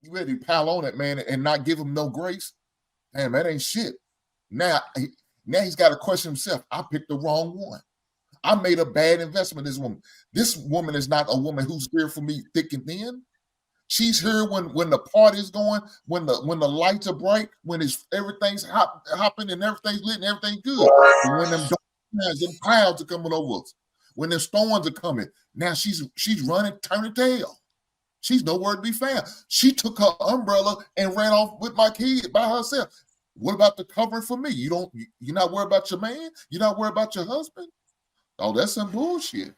You ready to pile on that man and not give him no grace? Man, that ain't shit. Now, now he's got to question himself. I picked the wrong one. I made a bad investment. This woman is not a woman who's here for me thick and thin. She's here when the party's going, when the lights are bright, when everything's hopping and everything's lit and everything's good. But when them clouds are coming over us, when the storms are coming, now she's running, turning tail. She's nowhere to be found. She took her umbrella and ran off with my kid by herself. What about the covering for me? You're not worried about your man? You're not worried about your husband? Oh, that's some bullshit.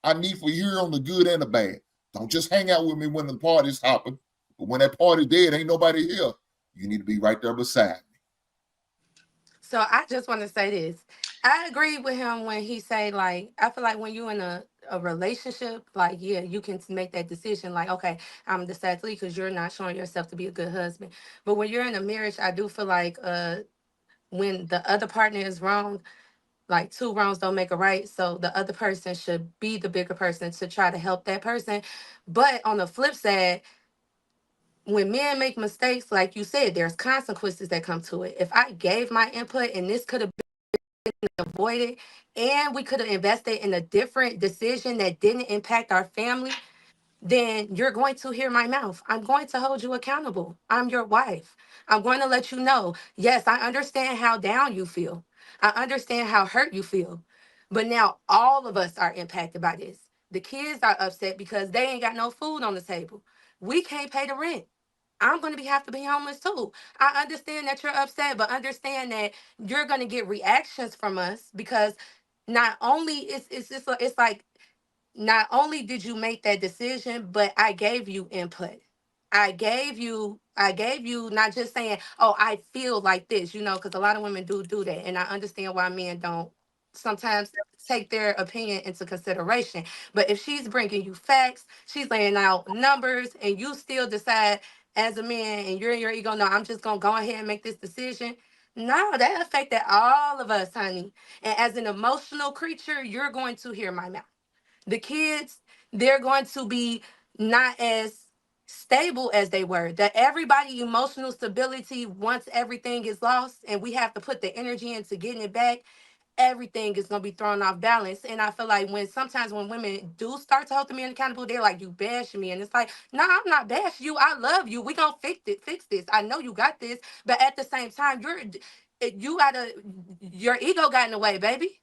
I need for you here on the good and the bad. Don't just hang out with me when the party's hopping. But when that party's dead, ain't nobody here. You need to be right there beside me. So I just want to say this. I agree with him when he say like I feel like when you in a relationship, like yeah, you can make that decision like okay, I'm deciding to leave because you're not showing yourself to be a good husband. But when you're in a marriage, I do feel like when the other partner is wrong, like two wrongs don't make a right. So the other person should be the bigger person to try to help that person. But on the flip side, when men make mistakes, like you said, there's consequences that come to it. If I gave my input and this could have avoided and we could have invested in a different decision that didn't impact our family, then you're going to hear my mouth. I'm going to hold you accountable. I'm your wife. I'm going to let you know, yes, I understand how down you feel. I understand how hurt you feel. But now all of us are impacted by this. The kids are upset because they ain't got no food on the table. We can't pay the rent. I'm going to have to be homeless too. I understand that you're upset, but understand that you're going to get reactions from us because not only it's like not only did you make that decision, but I gave you input. I gave you not just saying, "Oh, I feel like this," because a lot of women do that, and I understand why men don't sometimes take their opinion into consideration. But if she's bringing you facts, she's laying out numbers, and you still decide as a man, and you're in your ego, no, I'm just gonna go ahead and make this decision. No, that affected all of us, honey. And as an emotional creature, you're going to hear my mouth. The kids, they're going to be not as stable as they were. That everybody emotional stability once everything is lost and we have to put the energy into getting it back, everything is gonna be thrown off balance. And I feel like when women do start to hold the men accountable, they're like, you bash me. And it's like, no, I'm not bashing you. I love you. We gonna fix this. I know you got this. But at the same time, you gotta your ego got in the way, baby.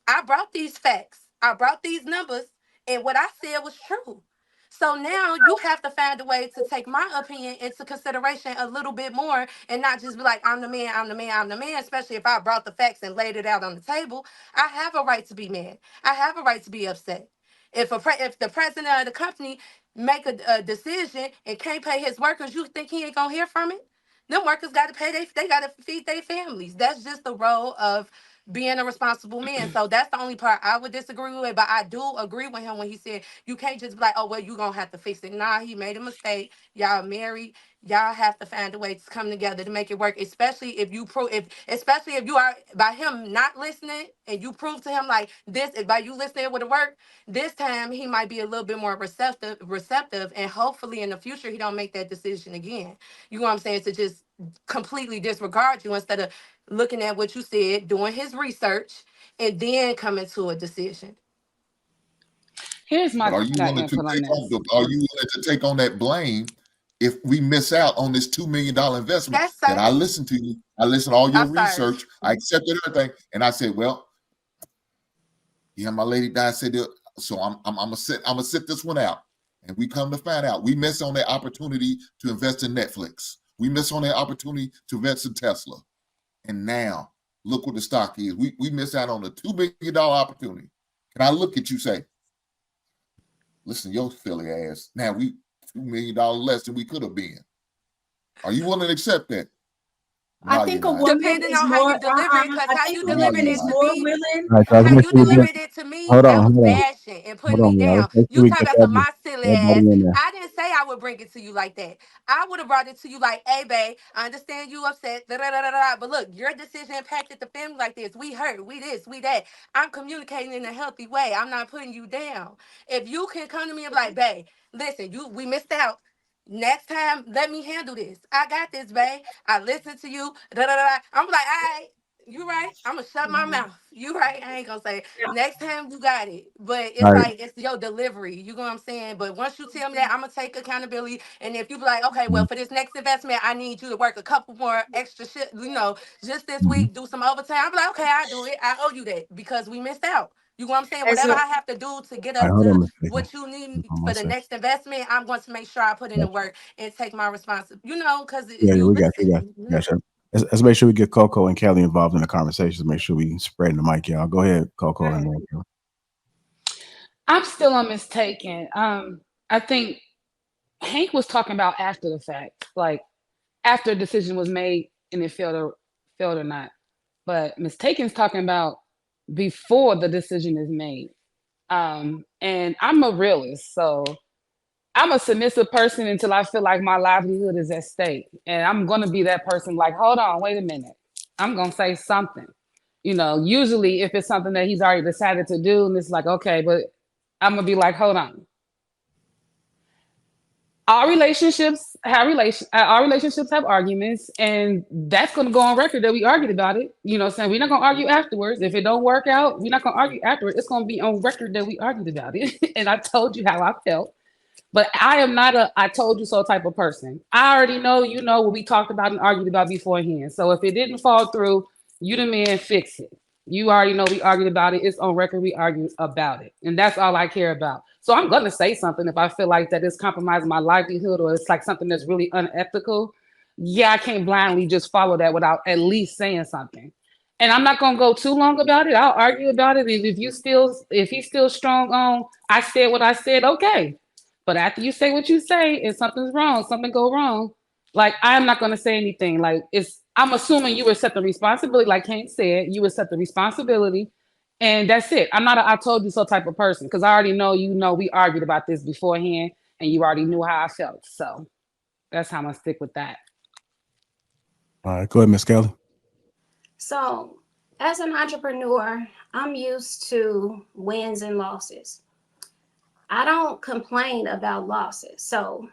I brought these facts. I brought these numbers, and what I said was true. So now you have to find a way to take my opinion into consideration a little bit more and not just be like, I'm the man, I'm the man, I'm the man, especially if I brought the facts and laid it out on the table. I have a right to be mad. I have a right to be upset. If the president of the company make a decision and can't pay his workers, you think he ain't gonna hear from it? Them workers got to they got to feed their families. That's just the role of being a responsible man. So that's the only part I would disagree with. But I do agree with him when he said you can't just be like, oh well, you gonna have to fix it. Nah, he made a mistake. Y'all married. Y'all have to find a way to come together to make it work. Especially if you are by him not listening and you prove to him like this by you listening would work. This time he might be a little bit more receptive, and hopefully in the future he don't make that decision again. You know what I'm saying? To just completely disregard you instead of looking at what you said, doing his research, and then coming to a decision. Here's my But are you willing to input on take on this. that blame if we miss out on this $2 million investment? Yes, That sir. I listened to you, I listened to all your I'm sorry. research, I accepted everything, and I said, well, yeah, my lady died. Said, so I'm gonna sit this one out, and we come to find out we miss on that opportunity to invest in Netflix. We miss on that opportunity to invest in Tesla, and now look what the stock is. We miss out on a $2 million opportunity. Can I look at you say, listen, your silly ass. Now we $2 million less than we could have been. Are you willing to accept that? I No, you're think a not. woman Depending is on how more. you deliver it, because I how think you a No, delivered woman you're it is not. to more me, willing. All right, so how let me you see again. delivered it to me, Hold on, that was hold on, bashing and putting hold me on, y'all. down. Let's see if You we talking get about some my silly ass. everybody in there. I didn't say I would bring it to you like that. I would have brought it to you like, hey, babe, I understand you upset, da, da, da, da, da, but look, your decision impacted the family like this. We hurt, we this, we that. I'm communicating in a healthy way. I'm not putting you down. If you can come to me and be like, babe, listen, we missed out. Next time, let me handle this. I got this, babe. I listen to you. Da, da, da, da. I'm like, all right, you right. I'm gonna shut my mouth. You right. I ain't gonna say it. Next time you got it. But All it's right. like it's your delivery. You know what I'm saying? But once you tell me that, I'm gonna take accountability. And if you be like, okay, well, for this next investment, I need you to work a couple more extra shit, just this Mhm. week, do some overtime. I'm like, okay, I do it. I owe you that because we missed out. You know what I'm saying? As Whatever a I have to do to get All us right, hold on, to Miss Baker. what you need Hold on for one the second. next investment, I'm going to make sure I put in the work and take my responsibility. Because Yeah, you we got you. listen. Gotcha. Let's make sure we get Coco and Kelly involved in the conversation. Make sure we spread the mic, y'all. Go ahead, Coco and Kelly. I'm still on mistaken. I think Hank was talking about after the fact, like after a decision was made and it failed or not. But mistaken's talking about before the decision is made. And I'm a realist, so I'm a submissive person until I feel like my livelihood is at stake. And I'm gonna be that person like, hold on, wait a minute. I'm gonna say something. Usually if it's something that he's already decided to do, and it's like, okay, but I'm gonna be like, hold on. Our relationships have arguments, and that's gonna go on record that we argued about it. Saying we're not gonna argue afterwards. If it don't work out, we're not gonna argue afterwards. It's gonna be on record that we argued about it. And I told you how I felt. But I am not a I told you so type of person. I already know what we talked about and argued about beforehand. So if it didn't fall through, you the man fix it. You already know we argued about it. It's on record we argued about it. And that's all I care about. So I'm gonna say something if I feel like that it's compromising my livelihood or it's like something that's really unethical. Yeah, I can't blindly just follow that without at least saying something. And I'm not gonna go too long about it. I'll argue about it. If he's still strong on I said what I said, okay. But after you say what you say, if something's wrong, something go wrong, like I'm not gonna say anything. Like I'm assuming you accept the responsibility, like Kate said, you accept the responsibility, and that's it. I'm not a I told you so type of person because I already know we argued about this beforehand and you already knew how I felt. So that's how I'm gonna stick with that. All right, go ahead, Miss Kelly. So, as an entrepreneur, I'm used to wins and losses. I don't complain about losses. So,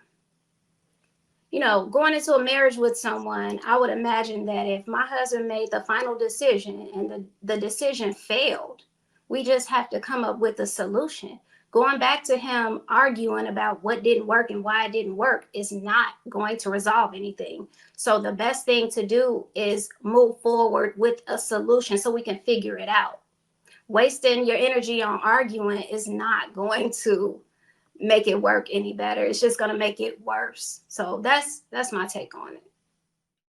going into a marriage with someone, I would imagine that if my husband made the final decision and the decision failed, we just have to come up with a solution. Going back to him arguing about what didn't work and why it didn't work is not going to resolve anything. So the best thing to do is move forward with a solution so we can figure it out. Wasting your energy on arguing is not going to make it work any better. It's just going to make it worse. So that's my take on it.